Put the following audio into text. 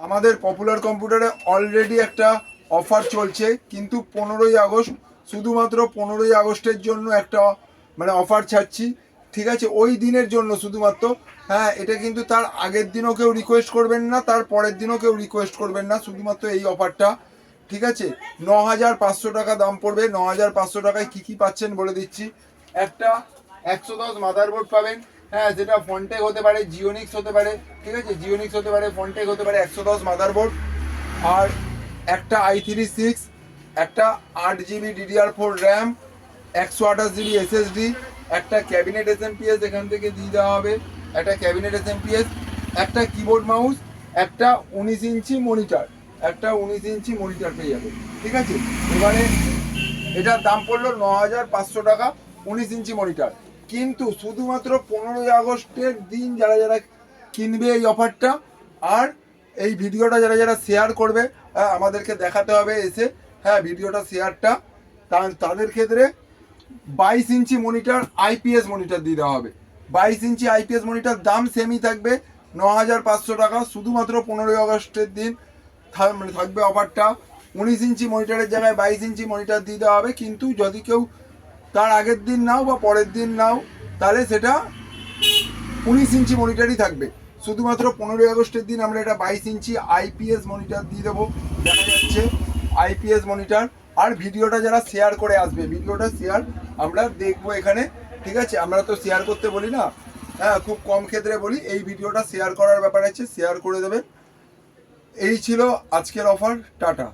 আমাদের পপুলার কম্পিউটারে অলরেডি একটা অফার চলছে, কিন্তু 15ই আগস্ট, শুধুমাত্র 15ই আগস্টের জন্য একটা মানে অফার ছাড়ছি, ঠিক আছে? ওই দিনের জন্য শুধুমাত্র। হ্যাঁ, এটা কিন্তু তার আগের দিনও কেউ রিকোয়েস্ট করবেন না, তার পরের দিনও কেউ রিকোয়েস্ট করবেন না, শুধুমাত্র এই অফারটা, ঠিক আছে? 9,500 টাকা দাম পড়বে। 9,500 টাকায় কী কী পাচ্ছেন বলে দিচ্ছি। একটা 110 মাদারবোর্ড পাবেন, হ্যাঁ, যেটা ফন্টেক হতে পারে, জিওনিক্স হতে পারে, ঠিক আছে? জিওনিক্স হতে পারে, ফন্টেক হতে পারে, 110 মাদারবোর্ড। আর একটা i3 6, একটা 8 GB DDR4 RAM, 128 GB SSD, একটা ক্যাবিনেট SMPS এখান থেকে দিয়ে দেওয়া হবে, একটা ক্যাবিনেট SMPS, একটা কিবোর্ড মাউস, একটা 19 ইঞ্চি মনিটর, একটা 19 ইঞ্চি মনিটর পেয়ে যাবে, ঠিক আছে? এবারে এটার দাম পড়লো 9,500 টাকা, 19 ইঞ্চি মনিটর। কিন্তু শুধুমাত্র 15ই আগস্টের দিন যারা যারা কিনবে এই অফারটা, আর এই ভিডিওটা যারা যারা শেয়ার করবে, আমাদেরকে দেখাতে হবে এসে, হ্যাঁ, ভিডিওটা শেয়ারটা, তাদের ক্ষেত্রে 22 ইঞ্চি মনিটর, আইপিএস মনিটর দিয়ে দেওয়া হবে। 22 ইঞ্চি আইপিএস মনিটর, দাম সেমই থাকবে 9,500 টাকা। শুধুমাত্র 15ই আগস্টের দিন মানে থাকবে অফারটা। 19 ইঞ্চি মনিটরের জায়গায় 22 ইঞ্চি মনিটর দিয়ে দেওয়া হবে, কিন্তু যদি কেউ তার আগের দিন নাও বা পরের দিন নাও, তাহলে সেটা 19 ইঞ্চি মনিটরই থাকবে। শুধুমাত্র 15ই আগস্টের দিন আমরা এটা 22 ইঞ্চি আইপিএস মনিটর দিয়ে দেবো, দেখা যাচ্ছে আইপিএস মনিটর। আর ভিডিওটা যারা শেয়ার করে আসবে, ভিডিওটা শেয়ার আমরা দেখবো এখানে, ঠিক আছে? আমরা তো শেয়ার করতে বলি না, হ্যাঁ, খুব কম ক্ষেত্রে বলি। এই ভিডিওটা শেয়ার করার ব্যাপার আছে, শেয়ার করে দেবেন। এই ছিল আজকের অফার। টাটা।